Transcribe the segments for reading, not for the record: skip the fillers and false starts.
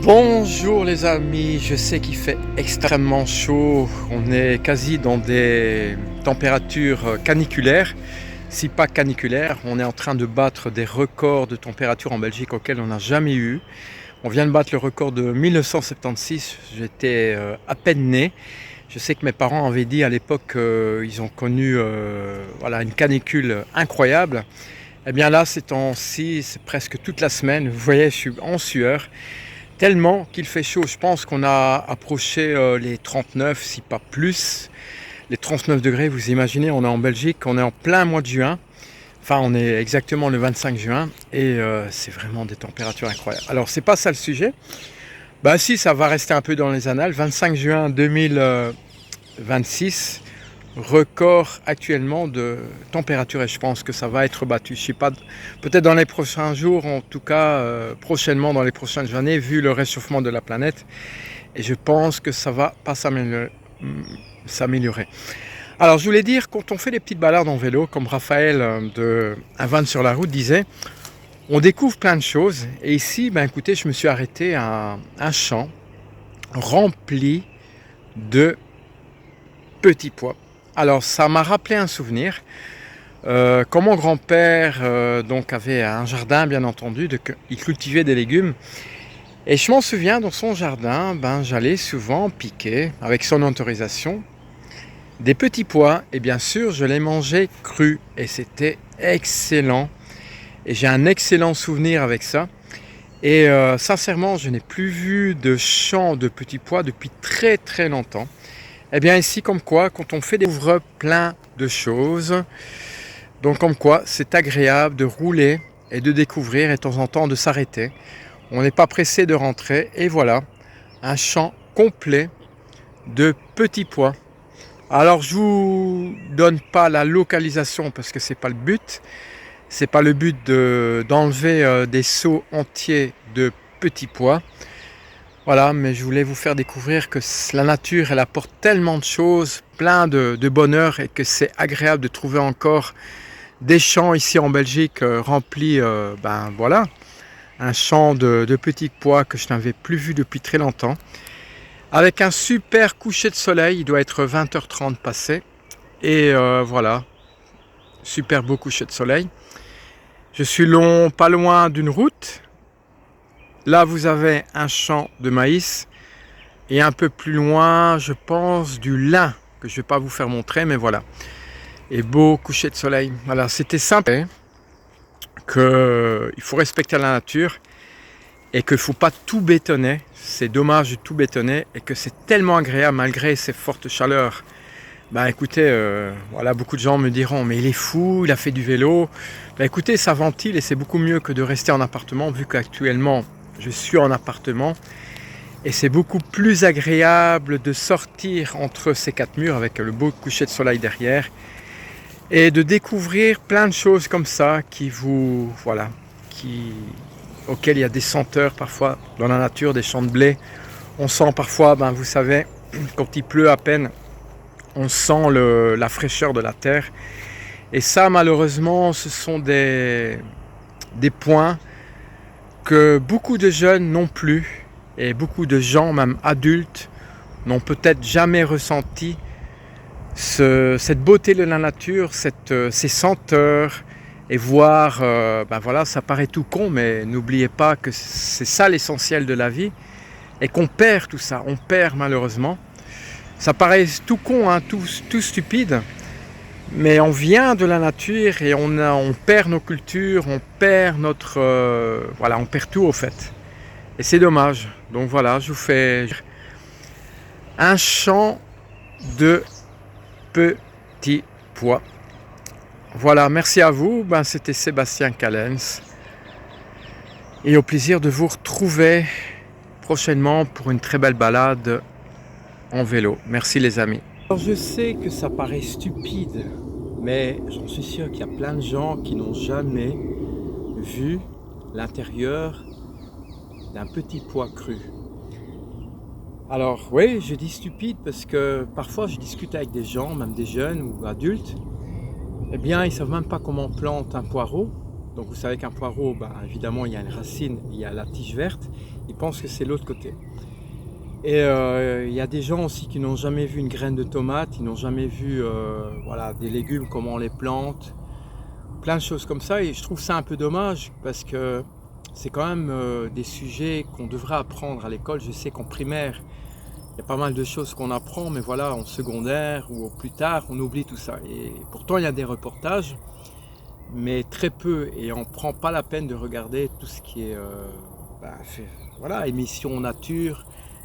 Bonjour les amis, je sais qu'il fait extrêmement chaud, on est quasi dans des températures caniculaires, si pas caniculaires, on est en train de battre des records de température en Belgique auxquels on n'a jamais eu. On vient de battre le record de 1976, j'étais à peine né. Je sais que mes parents avaient dit à l'époque qu'ils ont connu voilà, une canicule incroyable. Eh bien là, ces temps-ci, c'est presque toute la semaine, vous voyez, je suis en sueur. Tellement qu'il fait chaud, je pense qu'on a approché les 39, si pas plus. Les 39 degrés, vous imaginez, on est en Belgique, on est en plein mois de juin. Enfin, on est exactement le 25 juin et c'est vraiment des températures incroyables. Alors, c'est pas ça le sujet. Bah si, ça va rester un peu dans les annales. 25 juin 2026, record actuellement de température et je pense que ça va être battu. Je sais pas, peut-être dans les prochains jours, en tout cas prochainement dans les prochaines années, vu le réchauffement de la planète. Et je pense que ça va pas s'améliorer. Alors je voulais dire, quand on fait des petites balades en vélo, comme Raphaël de Un van sur la route disait, on découvre plein de choses. Et ici, ben écoutez, je me suis arrêté à un champ rempli de petits pois. Alors ça m'a rappelé un souvenir. Quand mon grand-père donc avait un jardin, bien entendu, il cultivait des légumes. Et je m'en souviens, dans son jardin, ben, j'allais souvent piquer, avec son autorisation, des petits pois. Et bien sûr, je les mangeais crus. Et c'était excellent. Et j'ai un excellent souvenir avec ça. Et sincèrement, je n'ai plus vu de champ de petits pois depuis très très longtemps. Eh bien ici, comme quoi, quand on fait découvrir plein de choses, donc comme quoi, c'est agréable de rouler et de découvrir et de temps en temps de s'arrêter. On n'est pas pressé de rentrer et voilà, un champ complet de petits pois. Alors je vous donne pas la localisation parce que c'est pas le but. C'est pas le but d'enlever des seaux entiers de petits pois. Voilà, mais je voulais vous faire découvrir que la nature, elle apporte tellement de choses, plein de bonheur et que c'est agréable de trouver encore des champs ici en Belgique remplis, ben voilà, un champ de petits pois que je n'avais plus vu depuis très longtemps. Avec un super coucher de soleil, il doit être 20h30 passé. Et voilà, super beau coucher de soleil. Je suis pas loin d'une route. Là, vous avez un champ de maïs et un peu plus loin, je pense, du lin que je ne vais pas vous faire montrer, mais voilà. Et beau coucher de soleil. Voilà, c'était simple, qu'il faut respecter la nature et qu'il ne faut pas tout bétonner. C'est dommage de tout bétonner et que c'est tellement agréable malgré ces fortes chaleurs. Bah écoutez, voilà, beaucoup de gens me diront, mais il est fou, il a fait du vélo. Bah écoutez, ça ventile et c'est beaucoup mieux que de rester en appartement vu qu'actuellement, je suis en appartement et c'est beaucoup plus agréable de sortir entre ces quatre murs avec le beau coucher de soleil derrière et de découvrir plein de choses comme ça voilà, auxquelles il y a des senteurs parfois dans la nature, des champs de blé. On sent parfois, ben, vous savez, quand il pleut à peine, on sent la fraîcheur de la terre. Et ça, malheureusement, ce sont des points que beaucoup de jeunes n'ont plus et beaucoup de gens, même adultes, n'ont peut-être jamais ressenti cette beauté de la nature, ces senteurs et voir, ben voilà, ça paraît tout con, mais n'oubliez pas que c'est ça l'essentiel de la vie et qu'on perd tout ça, on perd malheureusement. Ça paraît tout con, hein, tout stupide, mais on vient de la nature et on perd nos cultures, on perd voilà, on perd tout au fait. Et c'est dommage. Donc voilà, je vous fais un champ de petits pois. Voilà, merci à vous. Ben, c'était Sébastien Callens. Et au plaisir de vous retrouver prochainement pour une très belle balade en vélo. Merci les amis. Alors je sais que ça paraît stupide, mais j'en suis sûr qu'il y a plein de gens qui n'ont jamais vu l'intérieur d'un petit pois cru. Alors oui, je dis stupide parce que parfois je discute avec des gens, même des jeunes ou adultes, eh bien ils ne savent même pas comment on plante un poireau, Donc vous savez qu'un poireau, ben, évidemment il y a une racine, il y a la tige verte, ils pensent que c'est l'autre côté. Et il y a des gens aussi qui n'ont jamais vu une graine de tomate, ils n'ont jamais vu voilà, des légumes, comment on les plante, plein de choses comme ça, et je trouve ça un peu dommage parce que c'est quand même des sujets qu'on devrait apprendre à l'école. Je sais qu'en primaire, il y a pas mal de choses qu'on apprend, mais voilà, en secondaire ou plus tard, on oublie tout ça. Et pourtant, il y a des reportages, mais très peu, et on ne prend pas la peine de regarder tout ce qui est voilà, émission nature,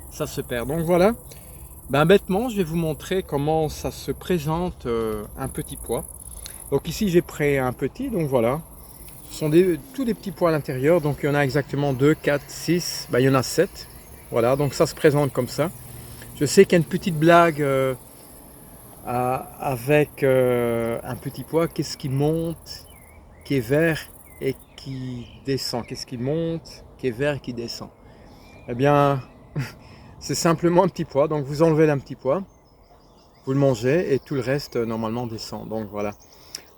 ça se perd. Donc voilà, ben, bêtement, je vais vous montrer comment ça se présente un petit pois. Donc ici, j'ai pris un petit, donc voilà. Ce sont tous des petits pois à l'intérieur, donc il y en a exactement 2, 4, 6, ben, il y en a 7. Voilà, donc ça se présente comme ça. Je sais qu'il y a une petite blague avec un petit pois, qu'est-ce qui monte, qui est vert et qui descend. Qu'est-ce qui monte, qui est vert et qui descend. Eh bien, c'est simplement un petit pois, donc vous enlevez un petit pois, vous le mangez et tout le reste normalement descend. Donc voilà.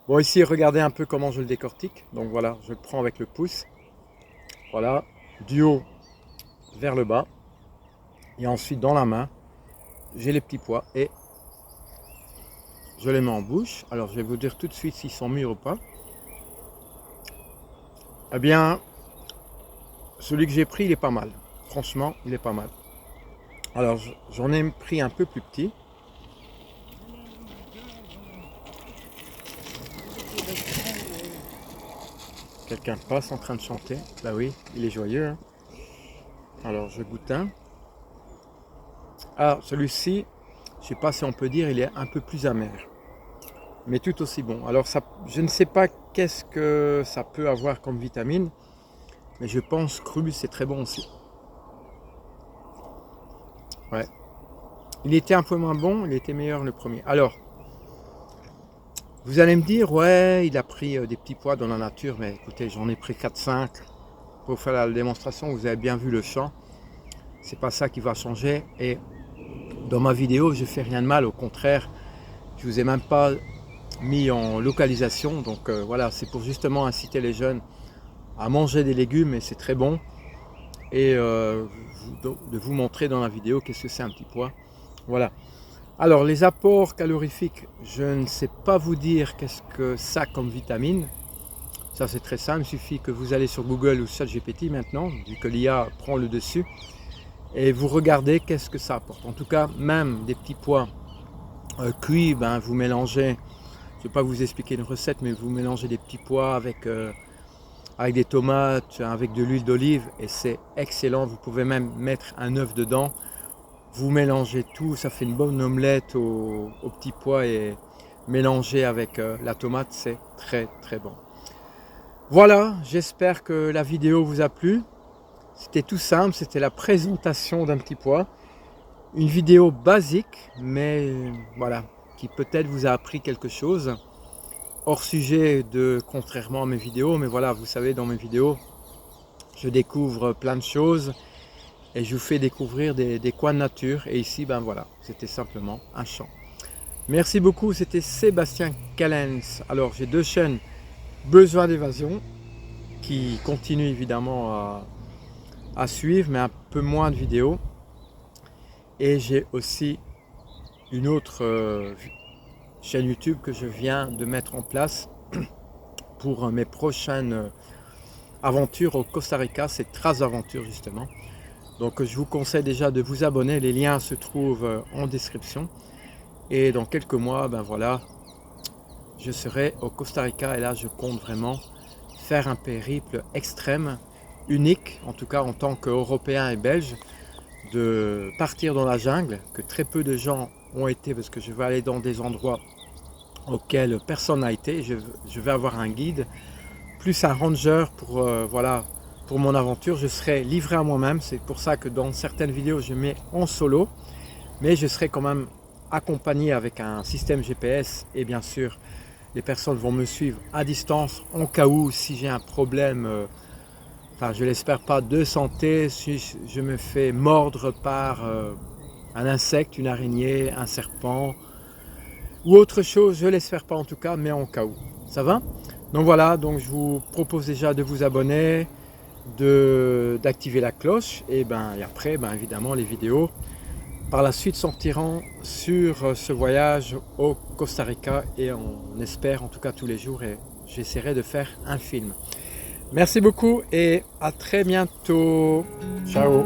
Bon, ici, regardez un peu comment je le décortique. Donc voilà, je le prends avec le pouce. Voilà, du haut vers le bas. Et ensuite, dans la main, j'ai les petits pois et je les mets en bouche. Alors, je vais vous dire tout de suite s'ils sont mûrs ou pas. Eh bien, celui que j'ai pris, il est pas mal. Franchement, il est pas mal. Alors, j'en ai pris un peu plus petit. Quelqu'un passe en train de chanter. Bah oui, il est joyeux. Hein. Alors, je goûte un. Ah, celui-ci, je ne sais pas si on peut dire, il est un peu plus amer. Mais tout aussi bon. Alors, ça, je ne sais pas qu'est-ce que ça peut avoir comme vitamine. Mais je pense cru, c'est très bon aussi. Ouais. Il était un peu moins bon, il était meilleur le premier. Alors, vous allez me dire, ouais, il a pris des petits pois dans la nature. Mais écoutez, j'en ai pris 4-5 pour faire la démonstration. Vous avez bien vu le champ. C'est pas ça qui va changer. Et dans ma vidéo, je fais rien de mal. Au contraire, je vous ai même pas mis en localisation. Donc voilà, c'est pour justement inciter les jeunes à manger des légumes et c'est très bon. Et de vous montrer dans la vidéo qu'est-ce que c'est un petit pois. Voilà. Alors les apports calorifiques, je ne sais pas vous dire qu'est-ce que ça comme vitamine. Ça c'est très simple, il suffit que vous allez sur Google ou ChatGPT maintenant, vu que l'IA prend le dessus. Et vous regardez qu'est-ce que ça apporte. En tout cas, même des petits pois cuits, ben, vous mélangez, je ne vais pas vous expliquer une recette, mais vous mélangez des petits pois avec des tomates, avec de l'huile d'olive et c'est excellent. Vous pouvez même mettre un œuf dedans. Vous mélangez tout, ça fait une bonne omelette aux petits pois et mélangé avec la tomate, c'est très très bon. Voilà, j'espère que la vidéo vous a plu. C'était tout simple, c'était la présentation d'un petit pois. Une vidéo basique, mais voilà, qui peut-être vous a appris quelque chose. Hors sujet contrairement à mes vidéos, mais voilà, vous savez, dans mes vidéos, je découvre plein de choses et je vous fais découvrir des coins de nature. Et ici, ben voilà, c'était simplement un champ. Merci beaucoup, c'était Sébastien Callens. Alors, j'ai deux chaînes, Besoin d'évasion, qui continuent évidemment à suivre, mais un peu moins de vidéos. Et j'ai aussi une autre chaîne YouTube que je viens de mettre en place pour mes prochaines aventures au Costa Rica, c'est Traces Aventures justement. Donc je vous conseille déjà de vous abonner, les liens se trouvent en description. Et dans quelques mois, ben voilà, je serai au Costa Rica et là je compte vraiment faire un périple extrême, unique, en tout cas en tant qu'Européen et Belge, de partir dans la jungle, que très peu de gens ont été parce que je vais aller dans des endroits auxquels personne n'a été. Je vais avoir un guide, plus un ranger pour, voilà, pour mon aventure. Je serai livré à moi-même, c'est pour ça que dans certaines vidéos je mets en solo, mais je serai quand même accompagné avec un système GPS et bien sûr les personnes vont me suivre à distance en cas où si j'ai un problème, enfin je l'espère pas, de santé, si je me fais mordre par un insecte, une araignée, un serpent ou autre chose, je l'espère pas en tout cas, mais en cas où. Ça va? Donc voilà, donc je vous propose déjà de vous abonner, d'activer la cloche et après évidemment les vidéos par la suite sortiront sur ce voyage au Costa Rica et on espère en tout cas tous les jours et j'essaierai de faire un film. Merci beaucoup et à très bientôt. Ciao.